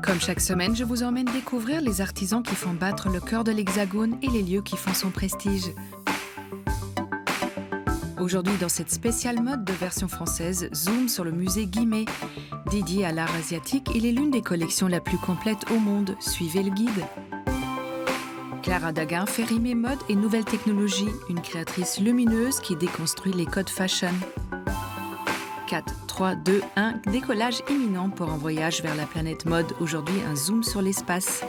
Comme chaque semaine, je vous emmène découvrir les artisans qui font battre le cœur de l'Hexagone et les lieux qui font son prestige. Aujourd'hui, dans cette spéciale mode de version française, zoom sur le musée Guimet. Dédié à l'art asiatique, il est l'une des collections la plus complète au monde. Suivez le guide. Clara Daguin fait rimer mode et nouvelles technologies, une créatrice lumineuse qui déconstruit les codes fashion. 4, 3, 2, 1, décollage imminent pour un voyage vers la planète mode. Aujourd'hui, un zoom sur l'espace.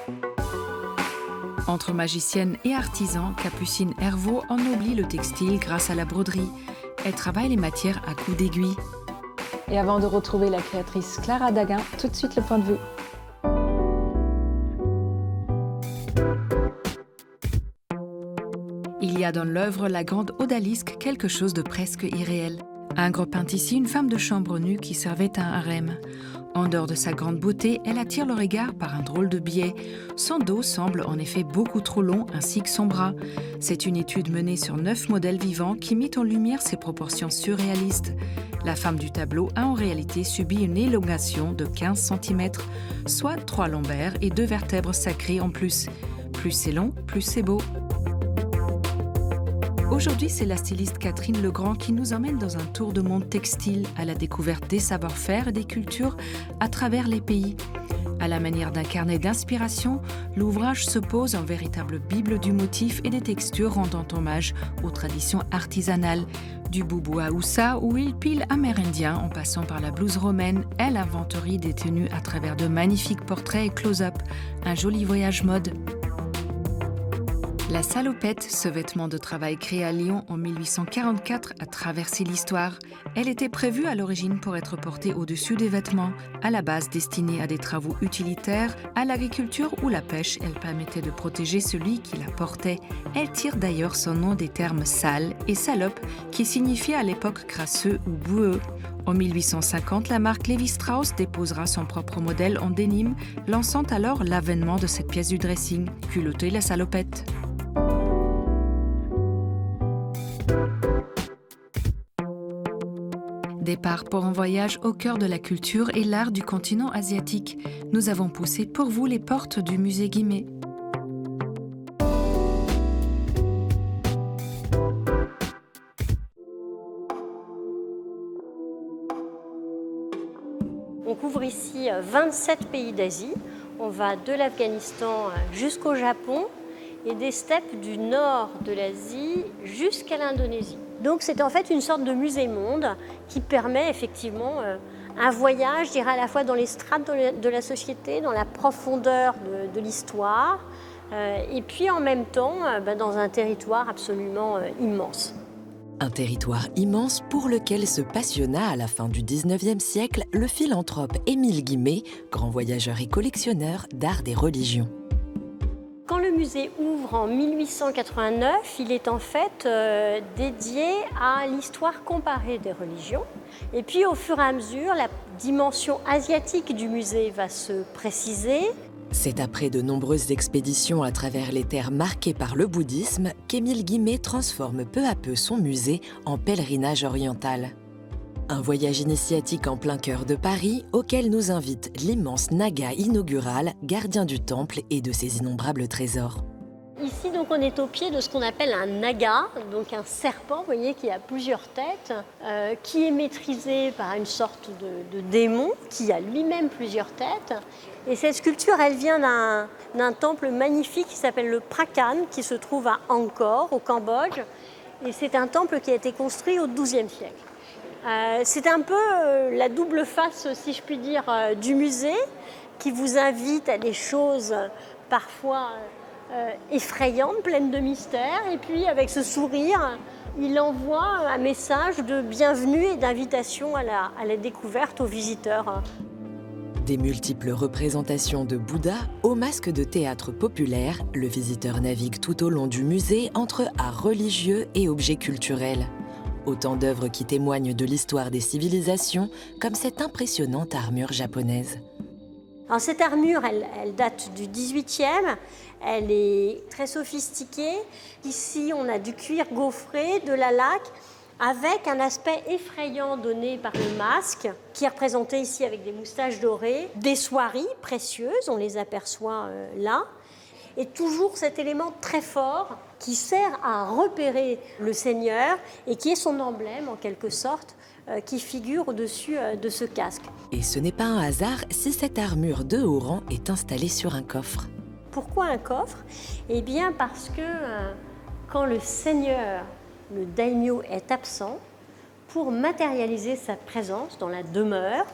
Entre magicienne et artisan, Capucine Hervaux ennoblit le textile grâce à la broderie. Elle travaille les matières à coups d'aiguille. Et avant de retrouver la créatrice Clara Daguin, tout de suite le point de vue. Il y a dans l'œuvre La Grande Odalisque quelque chose de presque irréel. Ingres peint ici une femme de chambre nue qui servait un harem. En dehors de sa grande beauté, elle attire le regard par un drôle de biais. Son dos semble en effet beaucoup trop long, ainsi que son bras. C'est une étude menée sur 9 modèles vivants qui mit en lumière ses proportions surréalistes. La femme du tableau a en réalité subi une élongation de 15 cm, soit 3 lombaires et 2 vertèbres sacrées en plus. Plus c'est long, plus c'est beau. Aujourd'hui, c'est la styliste Catherine Legrand qui nous emmène dans un tour de monde textile à la découverte des savoir-faire et des cultures à travers les pays. À la manière d'un carnet d'inspiration, l'ouvrage se pose en véritable bible du motif et des textures rendant hommage aux traditions artisanales. Du boubou à Oussa ou il pile amérindien en passant par la blouse romaine, elle inventorie des tenues à travers de magnifiques portraits et close-up. Un joli voyage mode. La salopette, ce vêtement de travail créé à Lyon en 1844, a traversé l'histoire. Elle était prévue à l'origine pour être portée au-dessus des vêtements. À la base destinée à des travaux utilitaires, à l'agriculture ou la pêche, elle permettait de protéger celui qui la portait. Elle tire d'ailleurs son nom des termes sale et salope, qui signifiaient à l'époque crasseux ou boueux. En 1850, la marque Lévi-Strauss déposera son propre modèle en dénime, lançant alors l'avènement de cette pièce du dressing, culottée la salopette. Départ pour un voyage au cœur de la culture et l'art du continent asiatique. Nous avons poussé pour vous les portes du musée Guimet. On couvre ici 27 pays d'Asie. On va de l'Afghanistan jusqu'au Japon et des steppes du nord de l'Asie jusqu'à l'Indonésie. Donc c'est en fait une sorte de musée-monde qui permet effectivement un voyage, je dirais, à la fois dans les strates de la société, dans la profondeur de l'histoire, et puis en même temps dans un territoire absolument immense. Un territoire immense pour lequel se passionna à la fin du XIXe siècle le philanthrope Émile Guimet, grand voyageur et collectionneur d'art des religions. Quand le musée ouvre en 1889, il est en fait dédié à l'histoire comparée des religions. Et puis au fur et à mesure, la dimension asiatique du musée va se préciser. C'est après de nombreuses expéditions à travers les terres marquées par le bouddhisme qu'Émile Guimet transforme peu à peu son musée en pèlerinage oriental. Un voyage initiatique en plein cœur de Paris auquel nous invite l'immense naga inaugural, gardien du temple et de ses innombrables trésors. Ici, donc, on est au pied de ce qu'on appelle un naga, donc un serpent, vous voyez, qui a plusieurs têtes, qui est maîtrisé par une sorte de démon qui a lui-même plusieurs têtes. Et cette sculpture, elle vient d'un temple magnifique qui s'appelle le Prakan, qui se trouve à Angkor, au Cambodge. Et c'est un temple qui a été construit au XIIe siècle. C'est un peu la double face, si je puis dire, du musée, qui vous invite à des choses parfois effrayantes, pleines de mystères. Et puis, avec ce sourire, il envoie un message de bienvenue et d'invitation à la découverte aux visiteurs. Des multiples représentations de Bouddha au masque de théâtre populaire, le visiteur navigue tout au long du musée entre art religieux et objets culturels. Autant d'œuvres qui témoignent de l'histoire des civilisations, comme cette impressionnante armure japonaise. Alors cette armure, elle date du XVIIIe, elle est très sophistiquée. Ici, on a du cuir gaufré, de la laque, avec un aspect effrayant donné par le masque, qui est représenté ici avec des moustaches dorées, des soieries précieuses, on les aperçoit là, et toujours cet élément très fort qui sert à repérer le Seigneur et qui est son emblème en quelque sorte, qui figure au-dessus de ce casque. Et ce n'est pas un hasard si cette armure de haut rang est installée sur un coffre. Pourquoi un coffre? Eh bien parce que quand le Seigneur, le daimyo, est absent, pour matérialiser sa présence dans la demeure,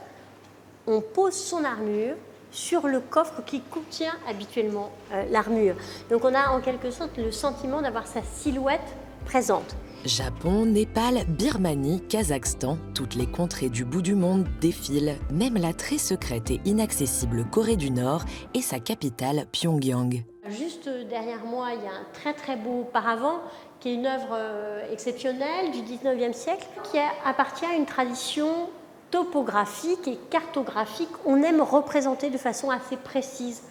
on pose son armure sur le coffre qui contient habituellement l'armure. Donc on a en quelque sorte le sentiment d'avoir sa silhouette présente. Japon, Népal, Birmanie, Kazakhstan, toutes les contrées du bout du monde défilent, même la très secrète et inaccessible Corée du Nord et sa capitale Pyongyang. Juste derrière moi, il y a un très très beau paravent qui est une œuvre exceptionnelle du 19e siècle qui appartient à une tradition topographique et cartographique. On aime représenter de façon assez précise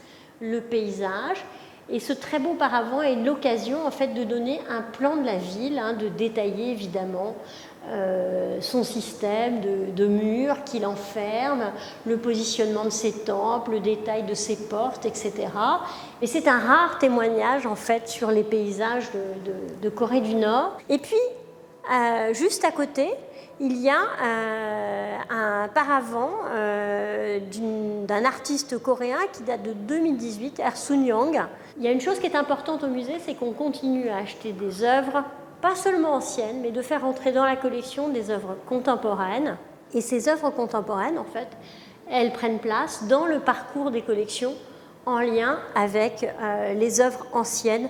le paysage. Et ce très beau paravent est l'occasion en fait, de donner un plan de la ville, de détailler évidemment son système de murs qui l'enferme, le positionnement de ses temples, le détail de ses portes, etc. Et c'est un rare témoignage en fait, sur les paysages de Corée du Nord. Et puis, juste à côté, il y a un paravent d'un artiste coréen qui date de 2018, Ersun Yang. Il y a une chose qui est importante au musée, c'est qu'on continue à acheter des œuvres, pas seulement anciennes, mais de faire entrer dans la collection des œuvres contemporaines. Et ces œuvres contemporaines, en fait, elles prennent place dans le parcours des collections en lien avec les œuvres anciennes,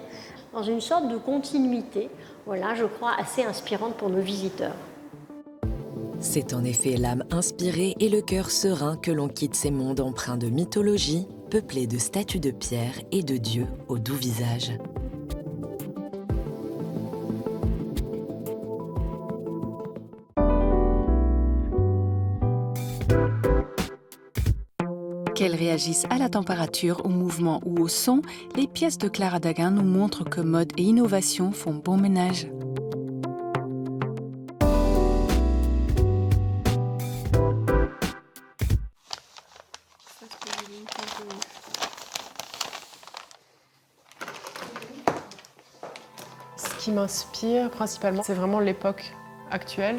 dans une sorte de continuité, voilà, je crois, assez inspirante pour nos visiteurs. C'est en effet l'âme inspirée et le cœur serein que l'on quitte ces mondes empreints de mythologie, peuplés de statues de pierre et de dieux au doux visage. Qu'elles réagissent à la température, au mouvement ou au son, les pièces de Clara Daguin nous montrent que mode et innovation font bon ménage. Ce qui m'inspire principalement, c'est vraiment l'époque actuelle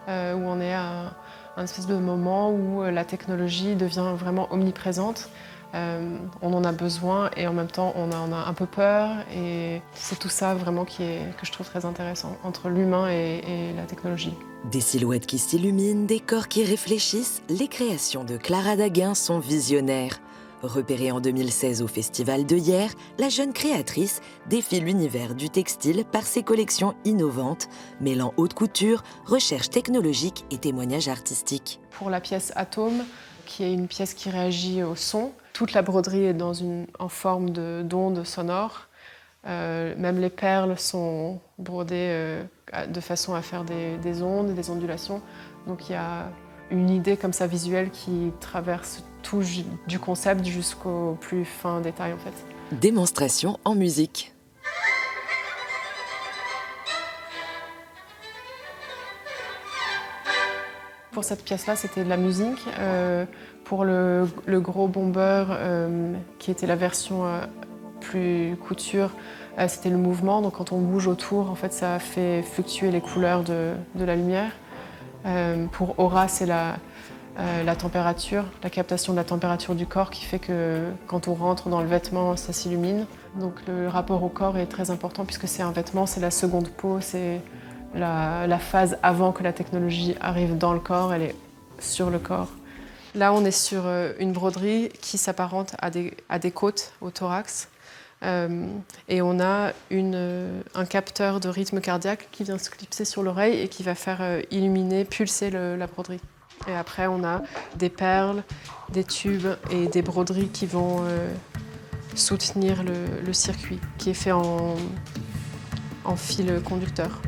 où on est à un espèce de moment où la technologie devient vraiment omniprésente. On en a besoin et en même temps on en a un peu peur et c'est tout ça vraiment que je trouve très intéressant entre l'humain et la technologie. Des silhouettes qui s'illuminent, des corps qui réfléchissent, les créations de Clara Daguin sont visionnaires. Repérée en 2016 au Festival de Hyères, la jeune créatrice défie l'univers du textile par ses collections innovantes, mêlant haute couture, recherche technologique et témoignages artistiques. Pour la pièce Atome, qui est une pièce qui réagit au son, toute la broderie est en forme d'onde sonore. Même les perles sont brodées de façon à faire des ondes, des ondulations. Donc il y a une idée comme ça visuelle qui traverse tout du concept jusqu'au plus fin détail en fait. Démonstration en musique. Pour cette pièce-là, c'était de la musique. Pour le gros bomber, qui était la version plus couture, c'était le mouvement. Donc quand on bouge autour, en fait, ça fait fluctuer les couleurs de la lumière. Pour Aura, c'est la température, la captation de la température du corps qui fait que quand on rentre dans le vêtement, ça s'illumine. Donc le rapport au corps est très important puisque c'est un vêtement, c'est la seconde peau, c'est la phase avant que la technologie arrive dans le corps, elle est sur le corps. Là, on est sur une broderie qui s'apparente à des côtes au thorax. Et on a un capteur de rythme cardiaque qui vient se clipser sur l'oreille et qui va faire illuminer, pulser la broderie. Et après, on a des perles, des tubes et des broderies qui vont soutenir le circuit, qui est fait en fil conducteur.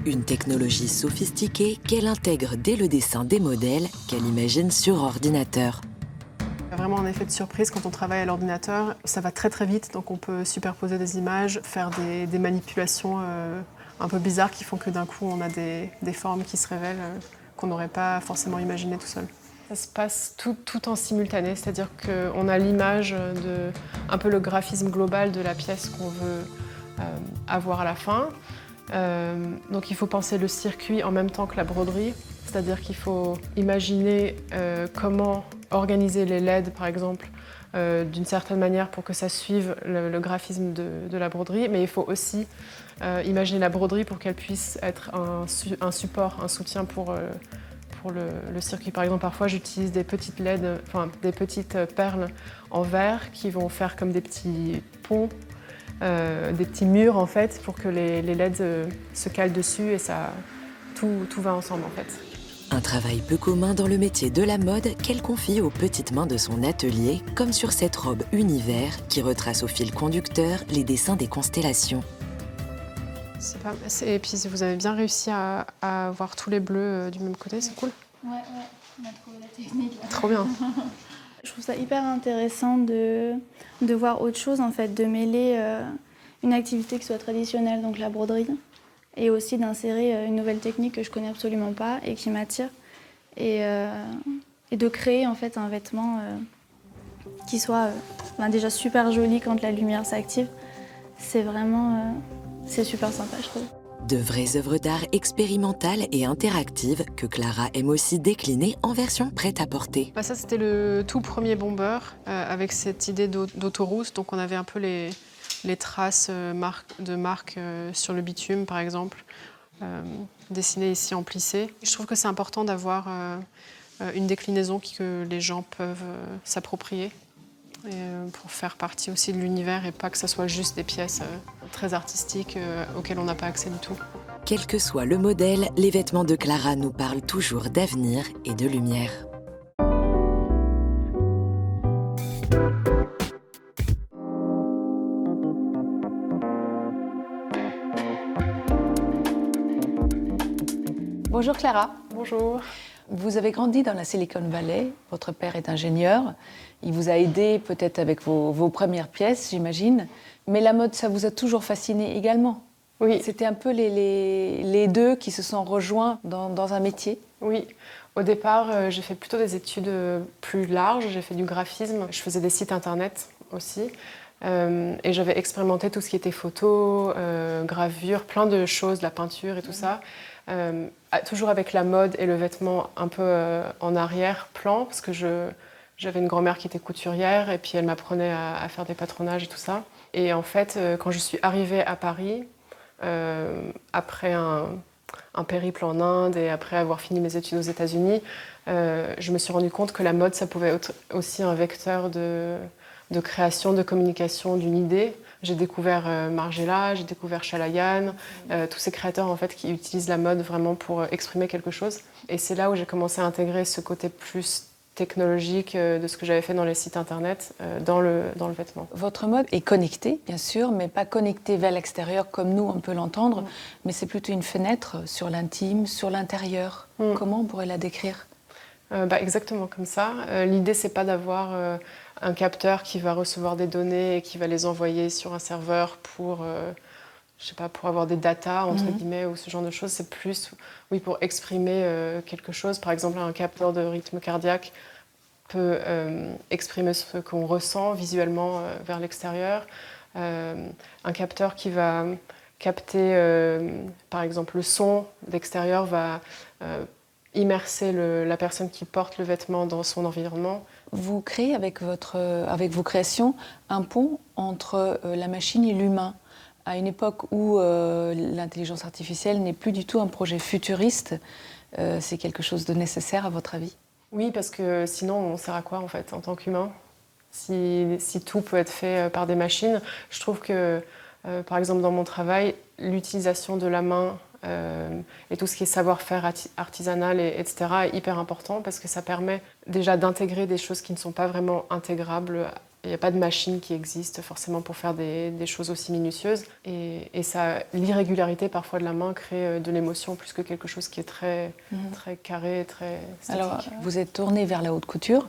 Une technologie sophistiquée qu'elle intègre dès le dessin des modèles qu'elle imagine sur ordinateur. Il y a vraiment un effet de surprise quand on travaille à l'ordinateur. Ça va très très vite, donc on peut superposer des images, faire des manipulations un peu bizarres qui font que d'un coup on a des formes qui se révèlent qu'on n'aurait pas forcément imaginé tout seul. Ça se passe tout en simultané, c'est-à-dire qu'on a l'image un peu le graphisme global de la pièce qu'on veut avoir à la fin. Donc il faut penser le circuit en même temps que la broderie, c'est-à-dire qu'il faut imaginer comment organiser les LED par exemple d'une certaine manière pour que ça suive le graphisme de la broderie, mais il faut aussi imaginer la broderie pour qu'elle puisse être un support, un soutien pour le circuit. Par exemple, parfois j'utilise des petites LED, enfin des petites perles en verre qui vont faire comme des petits ponts, des petits murs en fait, pour que les LED se calent dessus et tout va ensemble en fait. Un travail peu commun dans le métier de la mode qu'elle confie aux petites mains de son atelier, comme sur cette robe univers qui retrace au fil conducteur les dessins des constellations. Et puis vous avez bien réussi à avoir tous les bleus du même côté, c'est cool. Ouais, on a trouvé la technique. Là. Trop bien. Je trouve ça hyper intéressant de voir autre chose, en fait, de mêler une activité qui soit traditionnelle, donc la broderie, et aussi d'insérer une nouvelle technique que je connais absolument pas et qui m'attire, et de créer en fait un vêtement qui soit déjà super joli quand la lumière s'active. C'est vraiment c'est super sympa, je trouve. De vraies œuvres d'art expérimentales et interactives que Clara aime aussi décliner en version prête-à-porter. Ça, c'était le tout premier bomber avec cette idée d'autoroute. Donc, on avait un peu les traces de marque sur le bitume, par exemple, dessinées ici en plissé. Je trouve que c'est important d'avoir une déclinaison que les gens peuvent s'approprier. Pour faire partie aussi de l'univers et pas que ça soit juste des pièces très artistiques auxquelles on n'a pas accès du tout. Quel que soit le modèle, les vêtements de Clara nous parlent toujours d'avenir et de lumière. Bonjour Clara. Bonjour. Vous avez grandi dans la Silicon Valley, votre père est ingénieur, il vous a aidé peut-être avec vos premières pièces, j'imagine, mais la mode, ça vous a toujours fasciné également. Oui. C'était un peu les deux qui se sont rejoints dans un métier. Oui. Au départ, j'ai fait plutôt des études plus larges, j'ai fait du graphisme, je faisais des sites internet aussi, et j'avais expérimenté tout ce qui était photo, gravure, plein de choses, la peinture et tout ça. Toujours avec la mode et le vêtement un peu en arrière-plan, parce que j'avais une grand-mère qui était couturière et puis elle m'apprenait à faire des patronages et tout ça. Et en fait, quand je suis arrivée à Paris, après un périple en Inde et après avoir fini mes études aux États-Unis, je me suis rendu compte que la mode, ça pouvait être aussi un vecteur de création, de communication d'une idée. J'ai découvert Margiela, j'ai découvert Chalayan, tous ces créateurs en fait, qui utilisent la mode vraiment pour exprimer quelque chose. Et c'est là où j'ai commencé à intégrer ce côté plus technologique de ce que j'avais fait dans les sites internet, dans le vêtement. Votre mode est connectée, bien sûr, mais pas connectée vers l'extérieur comme nous, on peut l'entendre, mais c'est plutôt une fenêtre sur l'intime, sur l'intérieur. Comment on pourrait la décrire ? Exactement comme ça. L'idée, c'est pas d'avoir un capteur qui va recevoir des données et qui va les envoyer sur un serveur pour, pour avoir des datas, entre guillemets, ou ce genre de choses. C'est plus, oui, pour exprimer quelque chose. Par exemple, un capteur de rythme cardiaque peut exprimer ce qu'on ressent visuellement vers l'extérieur. Un capteur qui va capter, par exemple, le son d'extérieur va immerser la personne qui porte le vêtement dans son environnement. Vous créez avec vos créations un pont entre la machine et l'humain, à une époque où l'intelligence artificielle n'est plus du tout un projet futuriste. C'est quelque chose de nécessaire à votre avis ? Oui, parce que sinon on sert à quoi en fait en tant qu'humain ? Si tout peut être fait par des machines, je trouve que par exemple dans mon travail, l'utilisation de la main et tout ce qui est savoir-faire artisanal, etc. est hyper important parce que ça permet déjà d'intégrer des choses qui ne sont pas vraiment intégrables. Il n'y a pas de machine qui existe forcément pour faire des choses aussi minutieuses. Et l'irrégularité parfois de la main crée de l'émotion plus que quelque chose qui est très carré, très statique. Alors, vous êtes tournée vers la haute couture.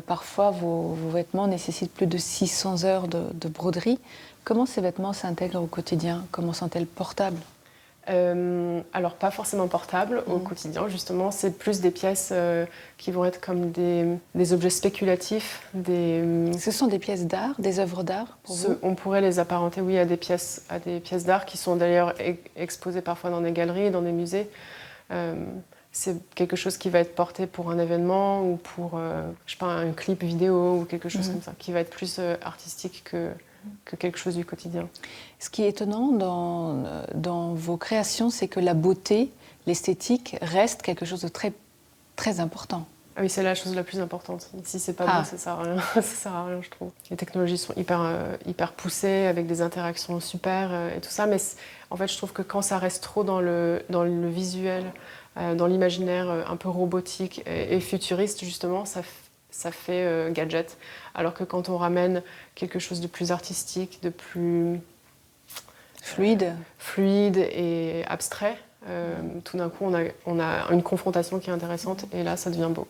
Parfois, vos vêtements nécessitent plus de 600 heures de broderie. Comment ces vêtements s'intègrent au quotidien ? Comment sont-elles portables ? Alors pas forcément portables au quotidien, justement, c'est plus des pièces qui vont être comme des objets spéculatifs. Ce sont des pièces d'art, des œuvres d'art pour vous? On pourrait les apparenter, oui, à des pièces d'art qui sont d'ailleurs exposées parfois dans des galeries, dans des musées. C'est quelque chose qui va être porté pour un événement ou pour je sais pas, un clip vidéo ou quelque chose comme ça, qui va être plus artistique que quelque chose du quotidien. Ce qui est étonnant dans vos créations, c'est que la beauté, l'esthétique reste quelque chose de très, très important. Ah oui, c'est la chose la plus importante. Si c'est pas beau, ça sert à rien. Ça sert à rien, je trouve. Les technologies sont hyper poussées, avec des interactions super et tout ça, mais en fait, je trouve que quand ça reste trop dans le visuel, dans l'imaginaire un peu robotique et futuriste, justement, ça fait gadget. Alors que quand on ramène quelque chose de plus artistique, de plus fluide et abstrait, tout d'un coup, on a une confrontation qui est intéressante et là, ça devient beau.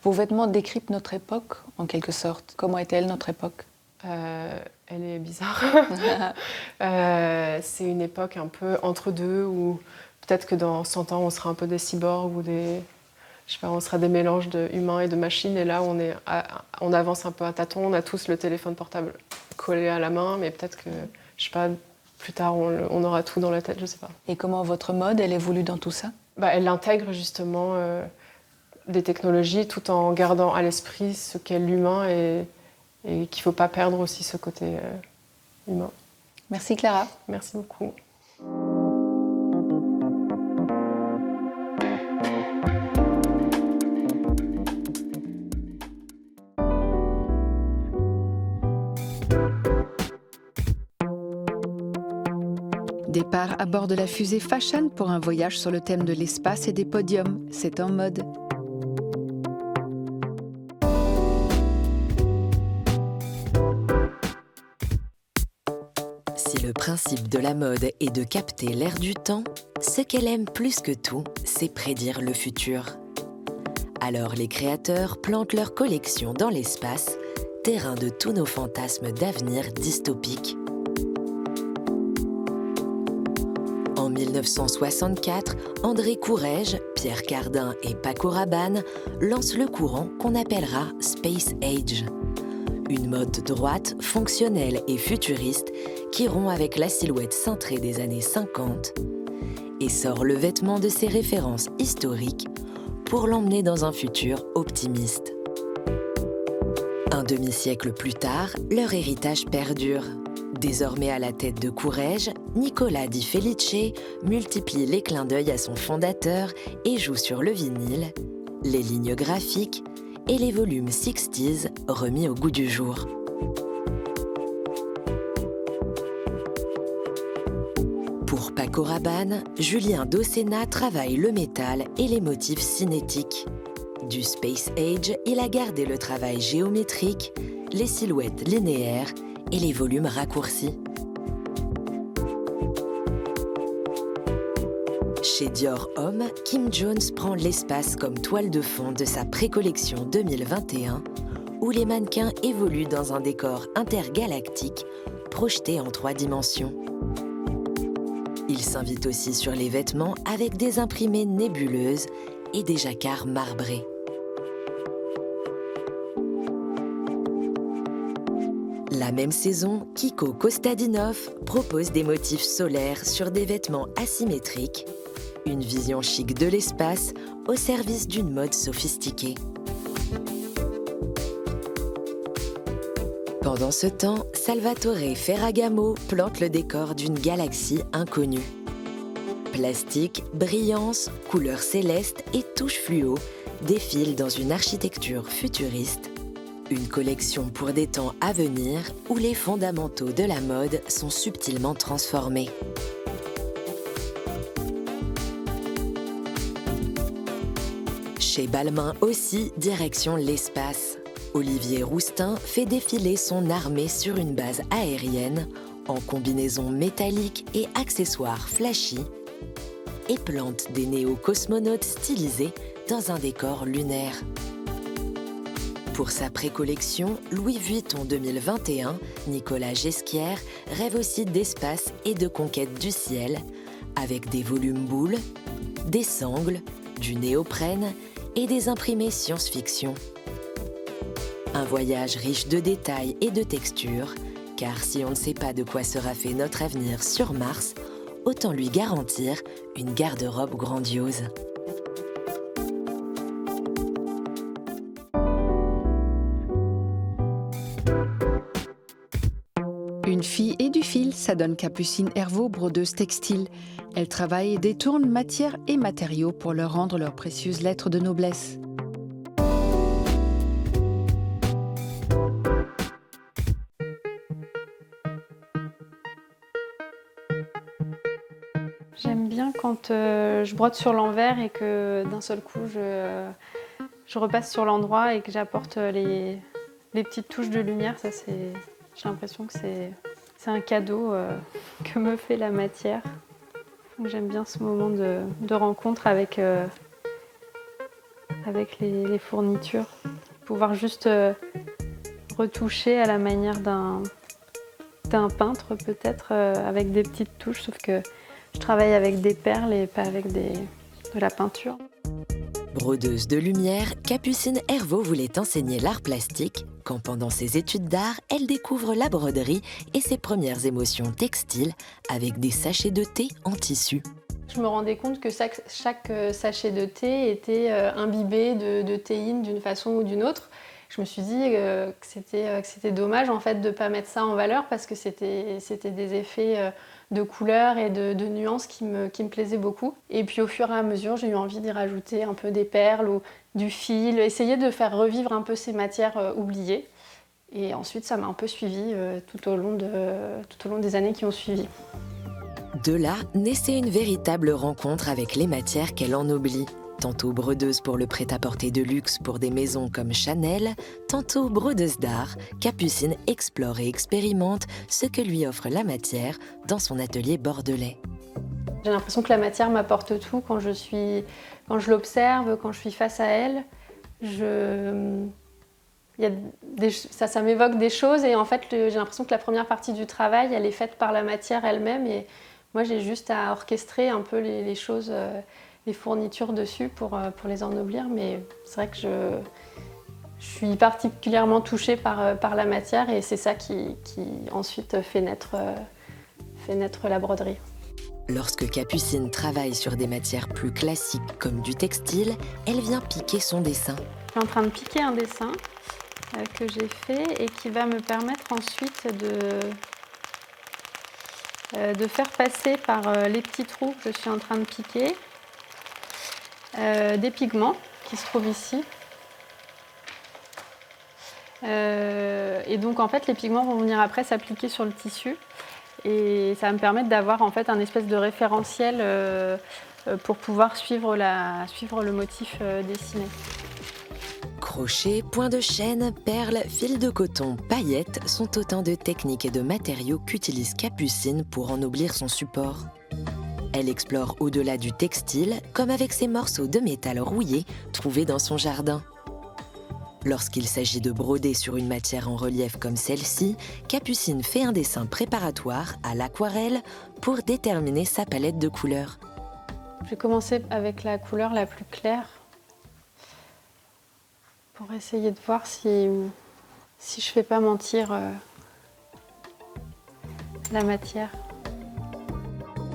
Vos vêtements décryptent notre époque, en quelque sorte. Comment est-elle, notre époque? Elle est bizarre. C'est une époque un peu entre deux, où peut-être que dans 100 ans, on sera un peu des cyborgs ou on sera des mélanges d'humains et de machines. Et là, on avance un peu à tâtons. On a tous le téléphone portable collé à la main, mais peut-être que, je sais pas, plus tard, on aura tout dans la tête, je sais pas. Et comment votre mode, elle évolue dans tout ça? Elle intègre justement des technologies tout en gardant à l'esprit ce qu'est l'humain et qu'il ne faut pas perdre aussi ce côté humain. Merci Clara. Merci beaucoup. Départ à bord de la fusée Fashion pour un voyage sur le thème de l'espace et des podiums. C'est en mode. Si le principe de la mode est de capter l'air du temps, ce qu'elle aime plus que tout, c'est prédire le futur. Alors les créateurs plantent leur collection dans l'espace, terrain de tous nos fantasmes d'avenir dystopiques. En 1964, André Courrèges, Pierre Cardin et Paco Rabanne lancent le courant qu'on appellera Space Age. Une mode droite, fonctionnelle et futuriste qui rompt avec la silhouette cintrée des années 50 et sort le vêtement de ses références historiques pour l'emmener dans un futur optimiste. Un demi-siècle plus tard, leur héritage perdure. Désormais à la tête de Courrèges, Nicolas Di Felice multiplie les clins d'œil à son fondateur et joue sur le vinyle, les lignes graphiques et les volumes 60s remis au goût du jour. Pour Paco Rabanne, Julien Dossena travaille le métal et les motifs cinétiques. Du Space Age, il a gardé le travail géométrique, les silhouettes linéaires et les volumes raccourcis. Chez Dior Homme, Kim Jones prend l'espace comme toile de fond de sa pré-collection 2021, où les mannequins évoluent dans un décor intergalactique projeté en 3 dimensions. Il s'invite aussi sur les vêtements avec des imprimés nébuleuses et des jacquards marbrés. La même saison, Kiko Kostadinov propose des motifs solaires sur des vêtements asymétriques, une vision chic de l'espace au service d'une mode sophistiquée. Pendant ce temps, Salvatore Ferragamo plante le décor d'une galaxie inconnue. Plastique, brillance, couleurs célestes et touches fluo défilent dans une architecture futuriste. Une collection pour des temps à venir où les fondamentaux de la mode sont subtilement transformés. Chez Balmain aussi, direction l'espace. Olivier Roustin fait défiler son armée sur une base aérienne en combinaison métallique et accessoires flashy et plante des néo-cosmonautes stylisés dans un décor lunaire. Pour sa pré-collection Louis Vuitton 2021, Nicolas Ghesquière rêve aussi d'espace et de conquête du ciel, avec des volumes boules, des sangles, du néoprène et des imprimés science-fiction. Un voyage riche de détails et de textures, car si on ne sait pas de quoi sera fait notre avenir sur Mars, autant lui garantir une garde-robe grandiose. Une fille et du fil, ça donne Capucine Hervaux, brodeuse textile. Elle travaille et détourne matière et matériaux pour leur rendre leurs précieuses lettres de noblesse. J'aime bien quand je brode sur l'envers et que d'un seul coup je repasse sur l'endroit et que j'apporte les petites touches de lumière. Ça, j'ai l'impression que c'est un cadeau que me fait la matière. Donc, j'aime bien ce moment de rencontre avec les fournitures. Pouvoir juste retoucher à la manière d'un peintre peut-être, avec des petites touches, sauf que je travaille avec des perles et pas avec de la peinture. Brodeuse de lumière, Capucine Hervaux voulait enseigner l'art plastique quand, pendant ses études d'art, elle découvre la broderie et ses premières émotions textiles avec des sachets de thé en tissu. Je me rendais compte que chaque sachet de thé était imbibé de théine d'une façon ou d'une autre. Je me suis dit que c'était dommage en fait de ne pas mettre ça en valeur parce que c'était des effets de couleurs et de nuances qui me plaisaient beaucoup. Et puis au fur et à mesure, j'ai eu envie d'y rajouter un peu des perles ou du fil, essayer de faire revivre un peu ces matières oubliées. Et ensuite, ça m'a un peu suivie tout au long des années qui ont suivi. De là naissait une véritable rencontre avec les matières qu'elle ennoblit. Tantôt brodeuse pour le prêt-à-porter de luxe pour des maisons comme Chanel, tantôt brodeuse d'art, Capucine explore et expérimente ce que lui offre la matière dans son atelier bordelais. J'ai l'impression que la matière m'apporte tout quand je l'observe, quand je suis face à elle. Ça m'évoque des choses et en fait j'ai l'impression que la première partie du travail elle est faite par la matière elle-même et moi j'ai juste à orchestrer un peu les choses, les fournitures dessus pour les ennoblir, mais c'est vrai que je suis particulièrement touchée par la matière et c'est ça qui ensuite fait naître la broderie. Lorsque Capucine travaille sur des matières plus classiques comme du textile, elle vient piquer son dessin. Je suis en train de piquer un dessin que j'ai fait et qui va me permettre ensuite de faire passer par les petits trous que je suis en train de piquer des pigments qui se trouvent ici. Et donc en fait les pigments vont venir après s'appliquer sur le tissu et ça va me permettre d'avoir en fait un espèce de référentiel pour pouvoir suivre le motif dessiné. Crochet, point de chaîne, perles, fil de coton, paillettes sont autant de techniques et de matériaux qu'utilise Capucine pour ennoblir son support. Elle explore au-delà du textile, comme avec ces morceaux de métal rouillé trouvés dans son jardin. Lorsqu'il s'agit de broder sur une matière en relief comme celle-ci, Capucine fait un dessin préparatoire à l'aquarelle pour déterminer sa palette de couleurs. Je vais commencer avec la couleur la plus claire pour essayer de voir si je ne fais pas mentir la matière.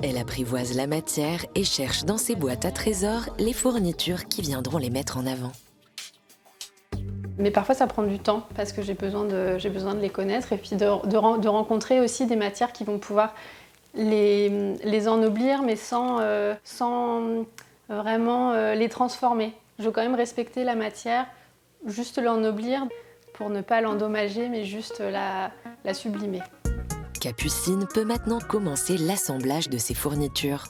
Elle apprivoise la matière et cherche dans ses boîtes à trésors les fournitures qui viendront les mettre en avant. Mais parfois ça prend du temps parce que j'ai besoin de les connaître et puis de rencontrer aussi des matières qui vont pouvoir les ennoblir mais sans vraiment les transformer. Je veux quand même respecter la matière, juste l'ennoblir pour ne pas l'endommager mais juste la sublimer. Capucine peut maintenant commencer l'assemblage de ses fournitures.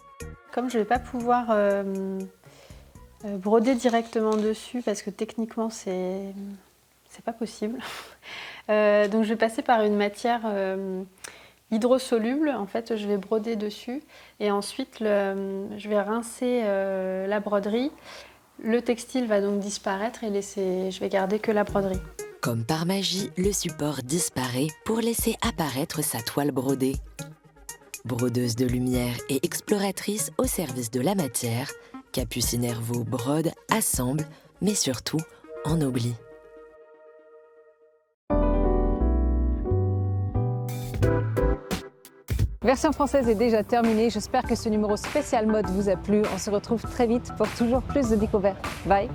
Comme je ne vais pas pouvoir broder directement dessus parce que techniquement c'est pas possible, donc je vais passer par une matière hydrosoluble. En fait, je vais broder dessus et ensuite je vais rincer la broderie. Le textile va donc disparaître et je vais garder que la broderie. Comme par magie, le support disparaît pour laisser apparaître sa toile brodée. Brodeuse de lumière et exploratrice au service de la matière, Capucine Hervaux brode, assemble, mais surtout ennoblit. Version française est déjà terminée. J'espère que ce numéro spécial mode vous a plu. On se retrouve très vite pour toujours plus de découvertes. Bye!